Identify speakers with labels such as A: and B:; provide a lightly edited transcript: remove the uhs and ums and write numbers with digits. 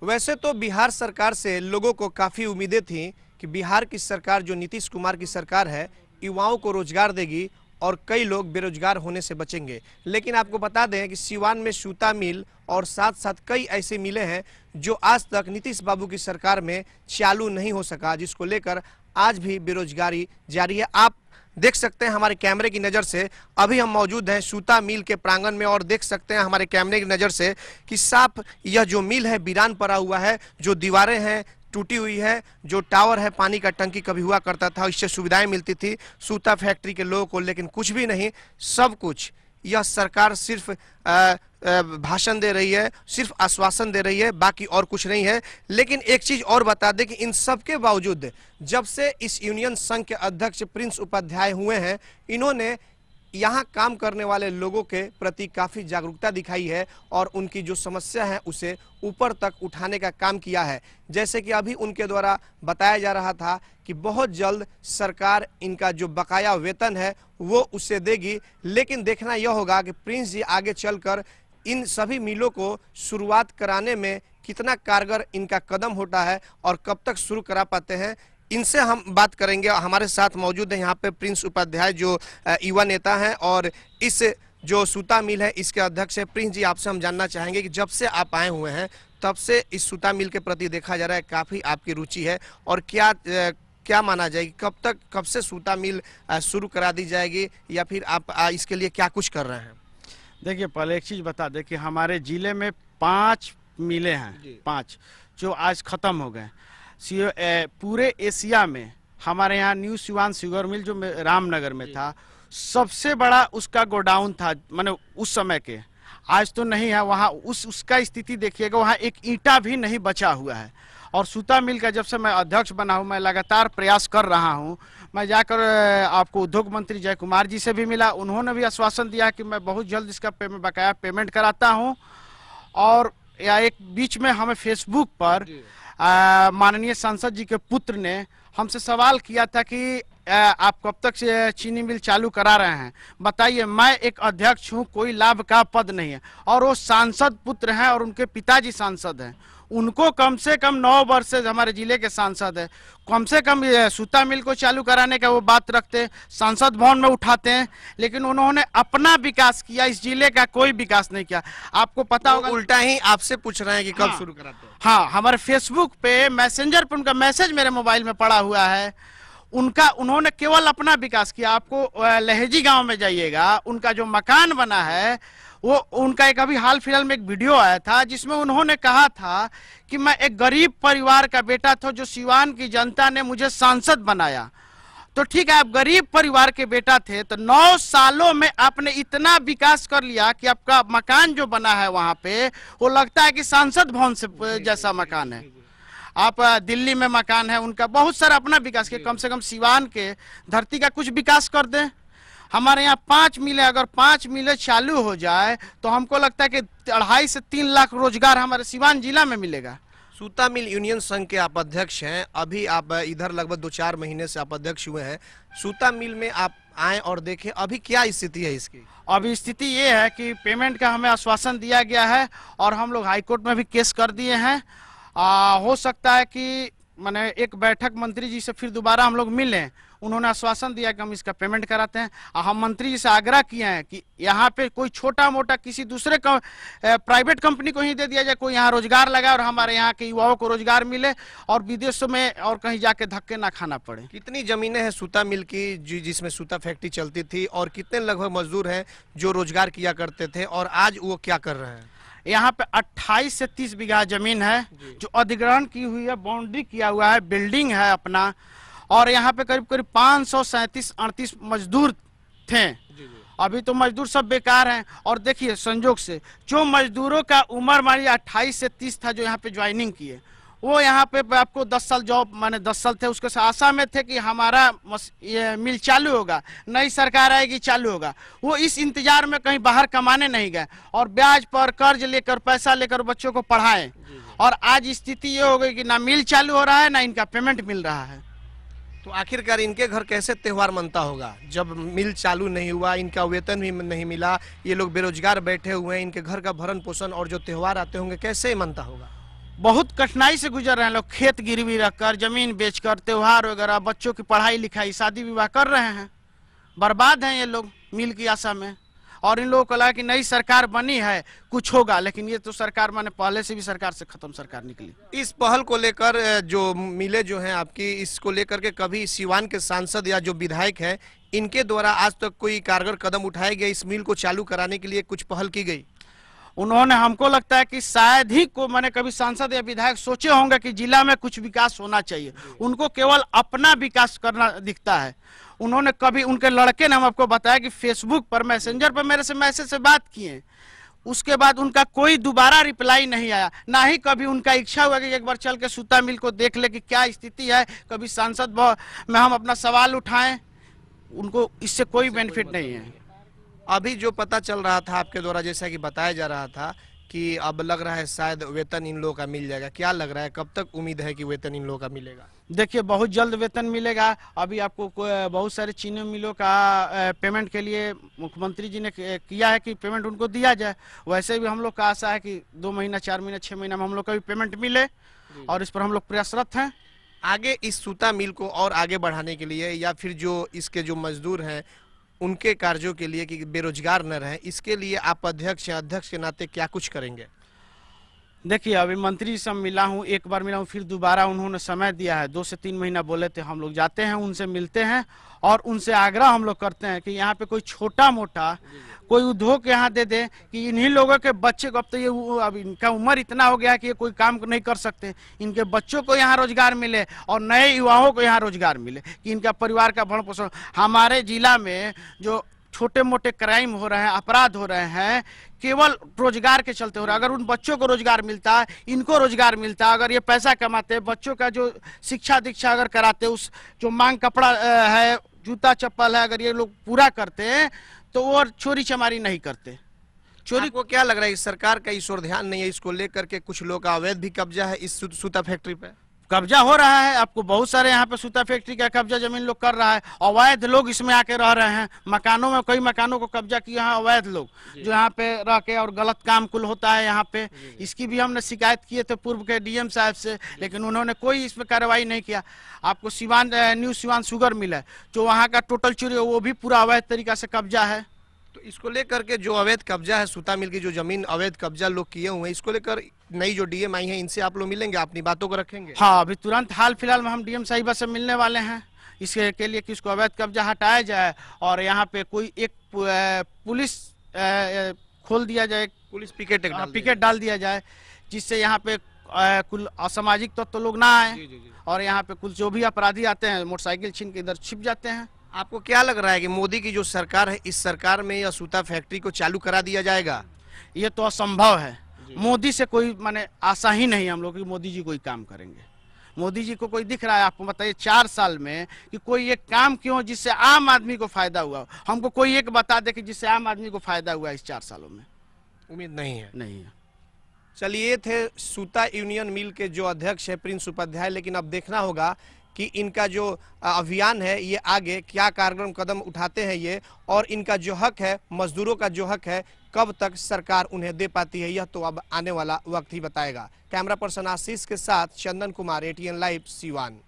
A: वैसे तो बिहार सरकार से लोगों को काफ़ी उम्मीदें थीं कि बिहार की सरकार जो नीतीश कुमार की सरकार है युवाओं को रोजगार देगी और कई लोग बेरोजगार होने से बचेंगे। लेकिन आपको बता दें कि सिवान में सूता मिल और साथ साथ कई ऐसे मिले हैं जो आज तक नीतीश बाबू की सरकार में चालू नहीं हो सका, जिसको लेकर आज भी बेरोजगारी जारी है। आप देख सकते हैं हमारे कैमरे की नज़र से, अभी हम मौजूद हैं सूता मिल के प्रांगण में और देख सकते हैं हमारे कैमरे की नज़र से कि साफ यह जो मिल है वीरान पड़ा हुआ है, जो दीवारें हैं टूटी हुई है, जो टावर है पानी का टंकी कभी हुआ करता था, इससे सुविधाएं मिलती थी सूता फैक्ट्री के लोगों को, लेकिन कुछ भी नहीं। सब कुछ यह सरकार सिर्फ भाषण दे रही है, सिर्फ आश्वासन दे रही है, बाकी और कुछ नहीं है। लेकिन एक चीज और बता दें कि इन सब के बावजूद जब से इस यूनियन संघ के अध्यक्ष प्रिंस उपाध्याय हुए हैं, इन्होंने यहाँ काम करने वाले लोगों के प्रति काफ़ी जागरूकता दिखाई है और उनकी जो समस्या है उसे ऊपर तक उठाने का काम किया है। जैसे कि अभी उनके द्वारा बताया जा रहा था कि बहुत जल्द सरकार इनका जो बकाया वेतन है वो उसे देगी। लेकिन देखना यह होगा कि प्रिंस जी आगे चलकर इन सभी मिलों को शुरुआत कराने में कितना कारगर इनका कदम होता है और कब तक शुरू करा पाते हैं, इनसे हम बात करेंगे। हमारे साथ मौजूद है यहाँ पे प्रिंस उपाध्याय जो युवा नेता हैं और इस जो सूता मिल है इसके अध्यक्ष है। प्रिंस जी, आपसे हम जानना चाहेंगे कि जब से आप आए हुए हैं तब से इस सूता मिल के प्रति देखा जा रहा है काफ़ी आपकी रुचि है, और क्या माना जाएगी कब से सूता मिल शुरू करा दी जाएगी, या फिर आप इसके लिए क्या कुछ कर रहे हैं?
B: देखिए, पहले एक चीज़ बता दें कि हमारे ज़िले में 5 मिलें हैं, 5 जो आज ख़त्म हो गए। पूरे एशिया में हमारे यहाँ न्यू सिवान शुगर मिल जो रामनगर में था, सबसे बड़ा उसका गोडाउन था, माने उस समय के। आज तो नहीं है वहाँ, उसका स्थिति देखिएगा, वहाँ एक ईंटा भी नहीं बचा हुआ है। और सूता मिल का जब से मैं अध्यक्ष बना हूँ, मैं लगातार प्रयास कर रहा हूँ। मैं जाकर आपको उद्योग मंत्री जय कुमार जी से भी मिला, उन्होंने भी आश्वासन दिया कि मैं बहुत जल्द इसका बकाया पेमेंट कराता हूँ। और या एक बीच में हमें फेसबुक पर माननीय सांसद जी के पुत्र ने हमसे सवाल किया था कि आप कब तक से चीनी मिल चालू करा रहे हैं, बताइए। मैं एक अध्यक्ष हूं, कोई लाभ का पद नहीं है, और वो सांसद पुत्र हैं और उनके पिताजी सांसद हैं। उनको कम से कम 9 वर्ष से हमारे जिले के सांसद है, कम से कम सूता मिल को चालू कराने का वो बात रखते हैं, सांसद भवन में उठाते हैं, लेकिन उन्होंने अपना विकास किया, इस जिले का कोई विकास नहीं किया। आपको पता होगा,
A: उल्टा ही आपसे पूछ रहे हैं कि कब शुरू कराते हैं।
B: हाँ, हमारे फेसबुक पे मैसेंजर पे उनका मैसेज मेरे मोबाइल में पड़ा हुआ है। उन्होंने केवल अपना विकास किया। आपको लहेजी गांव में जाइएगा, उनका जो मकान बना है वो उनका एक अभी हाल फिलहाल में एक वीडियो आया था जिसमें उन्होंने कहा था कि मैं एक गरीब परिवार का बेटा था, जो सिवान की जनता ने मुझे सांसद बनाया। तो ठीक है, आप गरीब परिवार के बेटा थे, तो 9 सालों में आपने इतना विकास कर लिया कि आपका मकान जो बना है वहां पे वो लगता है कि सांसद भवन से जैसा मकान है। आप दिल्ली में मकान है उनका, बहुत सारा अपना विकास किया। कम से कम सिवान के धरती का कुछ विकास कर दें। हमारे यहाँ 5 मिलें, अगर 5 मिलें चालू हो जाए तो हमको लगता है कि 2.5 से 3 लाख रोजगार हमारे सिवान जिला में मिलेगा।
A: सूता मिल यूनियन संघ के आप अध्यक्ष हैं, अभी आप इधर लगभग 2-4 महीने से आप अध्यक्ष हुए हैं। सूता मिल में आप आए और देखें अभी क्या स्थिति है इसकी?
B: अभी स्थिति ये है कि पेमेंट का हमें आश्वासन दिया गया है और हम लोग हाईकोर्ट में भी केस कर दिए हैं। हो सकता है कि मैंने एक बैठक मंत्री जी से फिर दोबारा हम लोग मिलें, उन्होंने आश्वासन दिया कि हम इसका पेमेंट कराते हैं। हम मंत्री जी से आग्रह किए हैं कि यहाँ पे कोई छोटा मोटा किसी दूसरे प्राइवेट कंपनी को ही दे दिया जाए, कोई यहाँ रोजगार लगाए और हमारे यहाँ के युवाओं को रोजगार मिले और विदेशों में और कहीं जाके धक्के ना खाना पड़े।
A: कितनी जमीनें हैं सूता मिल की जिसमें सूता फैक्ट्री चलती थी, और कितने लगभग मजदूर हैं जो रोजगार किया करते थे, और आज वो क्या कर रहे हैं?
B: यहाँ पे 28 से 30 बीघा जमीन है जो अधिग्रहण की हुई है, बाउंड्री किया हुआ है, बिल्डिंग है अपना, और यहाँ पे करीब 537-38 मजदूर थे। अभी तो मजदूर सब बेकार हैं। और देखिए, संजोग से जो मजदूरों का उम्र मानिए 28 से 30 था, जो यहाँ पे ज्वाइनिंग किए, वो यहाँ पे आपको 10 साल जॉब माने 10 साल थे, उसके आशा में थे कि हमारा ये मिल चालू होगा, नई सरकार आएगी चालू होगा। वो इस इंतजार में कहीं बाहर कमाने नहीं गए और ब्याज पर कर्ज लेकर पैसा लेकर बच्चों को पढ़ाएं, और आज स्थिति ये हो गई कि ना मिल चालू हो रहा है ना इनका पेमेंट मिल रहा है।
A: तो आखिरकार इनके घर कैसे त्योहार मनता होगा जब मिल चालू नहीं हुआ, इनका वेतन भी नहीं मिला, ये लोग बेरोजगार बैठे हुए हैं, इनके घर का भरण पोषण और जो त्योहार आते होंगे कैसे मनता होगा?
B: बहुत कठिनाई से गुजर रहे हैं लोग, खेत गिरवी रखकर, जमीन बेचकर, त्योहार वगैरह, बच्चों की पढ़ाई लिखाई, शादी विवाह कर रहे हैं। बर्बाद हैं ये लोग मिल की आशा में। और इन लोगों को लगा कि नई सरकार बनी है कुछ होगा, लेकिन ये तो सरकार माने पहले से भी सरकार से खत्म सरकार निकली।
A: इस पहल को लेकर जो मिले जो हैं आपकी, इसको लेकर के कभी सिवान के सांसद या जो विधायक हैं इनके द्वारा आज तक कोई कारगर कदम उठाए गए, इस मिल को चालू कराने के लिए कुछ पहल की गई?
B: उन्होंने, हमको लगता है कि शायद ही को मैंने कभी सांसद या विधायक सोचे होंगे कि जिला में कुछ विकास होना चाहिए। उनको केवल अपना विकास करना दिखता है। उन्होंने कभी, उनके लड़के ने हम आपको बताया कि फेसबुक पर, मैसेंजर पर मेरे से मैसेज से बात किए, उसके बाद उनका कोई दोबारा रिप्लाई नहीं आया। ना ही कभी उनका इच्छा हुआ कि एक बार चल के सूता मिल को देख ले कि क्या स्थिति है, कभी सांसद में हम अपना सवाल उठाएं। उनको इससे कोई बेनिफिट नहीं है।
A: अभी जो पता चल रहा था आपके द्वारा, जैसा कि बताया जा रहा था कि अब लग रहा है शायद वेतन इन लोगों का मिल जाएगा, क्या लग रहा है, कब तक उम्मीद है कि वेतन इन लोगों का मिलेगा?
B: देखिए, बहुत जल्द वेतन मिलेगा। अभी आपको बहुत सारे चीनी मिलों का पेमेंट के लिए मुख्यमंत्री जी ने किया है कि पेमेंट उनको दिया जाए। वैसे भी हम लोग का आशा है कि 2 महीना, 4 महीना, 6 महीना में हम लोग का भी पेमेंट मिले, और इस पर हम लोग प्रयासरत हैं।
A: आगे इस सूता मिल को और आगे बढ़ाने के लिए, या फिर जो इसके जो मजदूर हैं उनके कार्यों के लिए कि बेरोजगार न रहें, इसके लिए आप अध्यक्ष या अध्यक्ष के नाते क्या कुछ करेंगे?
B: देखिए, अभी मंत्री से मिला हूँ, एक बार मिला हूँ, फिर दोबारा उन्होंने समय दिया है, 2 से 3 महीना बोले थे। हम लोग जाते हैं, उनसे मिलते हैं और उनसे आग्रह हम लोग करते हैं कि यहाँ पे कोई छोटा मोटा कोई उद्योग यहाँ दे दे कि इन्हीं लोगों के बच्चे को, अब तो ये अब इनका उम्र इतना हो गया है कि ये कोई काम नहीं कर सकते, इनके बच्चों को यहाँ रोजगार मिले और नए युवाओं को यहाँ रोजगार मिले, कि इनका परिवार का भरण पोषण। हमारे जिला में जो छोटे मोटे क्राइम हो रहे हैं, अपराध हो रहे हैं, केवल रोजगार के चलते हो रहा है। अगर उन बच्चों को रोजगार मिलता, इनको रोजगार मिलता, अगर ये पैसा कमाते, बच्चों का जो शिक्षा दीक्षा अगर कराते, उस जो मांग कपड़ा है, जूता चप्पल है, अगर ये लोग पूरा करते हैं तो वो चोरी चमारी नहीं करते।
A: चोरी को क्या लग रहा है कि सरकार का इस ओर ध्यान नहीं है, इसको लेकर के कुछ लोग का अवैध भी कब्जा है इस सूता फैक्ट्री पे?
B: कब्जा हो रहा है, आपको बहुत सारे यहाँ पे सूता फैक्ट्री का कब्जा जमीन लोग कर रहा है। अवैध लोग इसमें आके रह रहे हैं, मकानों में कई मकानों को कब्जा किया है अवैध लोग, जो यहाँ पे रह के और गलत काम कुल होता है यहाँ पे। इसकी भी हमने शिकायत किए थे पूर्व के डीएम साहब से, लेकिन उन्होंने कोई इसमें कार्रवाई नहीं किया। आपको Siwan new Siwan sugar mill है, जो वहाँ का टोटल चोरी है, वो भी पूरा अवैध तरीका से कब्जा है।
A: तो इसको लेकर के जो अवैध कब्जा है, सूता मिल की जो जमीन अवैध कब्जा लोग किए हुए हैं, इसको लेकर नई जो डीएम आई है, इनसे आप लोग मिलेंगे, अपनी बातों को रखेंगे?
B: हाँ, अभी तुरंत हाल फिलहाल में हम डीएम साहिबा से मिलने वाले हैं, इसके लिए कि इसको अवैध कब्जा हटाया जाए और यहाँ पे कोई एक पुलिस खोल दिया जाए,
A: पुलिस पिकेट
B: डाल दिया जाए, जिससे यहाँ पे कुल असामाजिक तत्व लोग ना आए, और यहाँ पे कुल जो भी अपराधी आते हैं मोटरसाइकिल छीन के इधर छिप जाते हैं।
A: आपको क्या लग रहा है कि मोदी की जो सरकार है, इस सरकार में यह सूता फैक्ट्री को चालू करा दिया जाएगा?
B: ये तो असंभव है। मोदी से कोई माने आशा ही नहीं हम लोग कि मोदी जी कोई काम करेंगे। मोदी जी को कोई दिख रहा है आपको बताइए 4 साल में कि कोई एक काम क्यों जिससे आम आदमी को फायदा हुआ? हमको कोई एक बता दे कि जिससे आम आदमी को फायदा हुआ इस 4 सालों में।
A: उम्मीद नहीं है।
B: नहीं है।
A: चलिए, थे सूता यूनियन मिल के जो अध्यक्ष है प्रिंस उपाध्याय, लेकिन अब देखना होगा कि इनका जो अभियान है ये आगे क्या कारगर कदम उठाते हैं ये, और इनका जो हक है, मजदूरों का जो हक है, कब तक सरकार उन्हें दे पाती है, यह तो अब आने वाला वक्त ही बताएगा। कैमरा पर्सन आशीष के साथ चंदन कुमार, ATN लाइव, सिवान।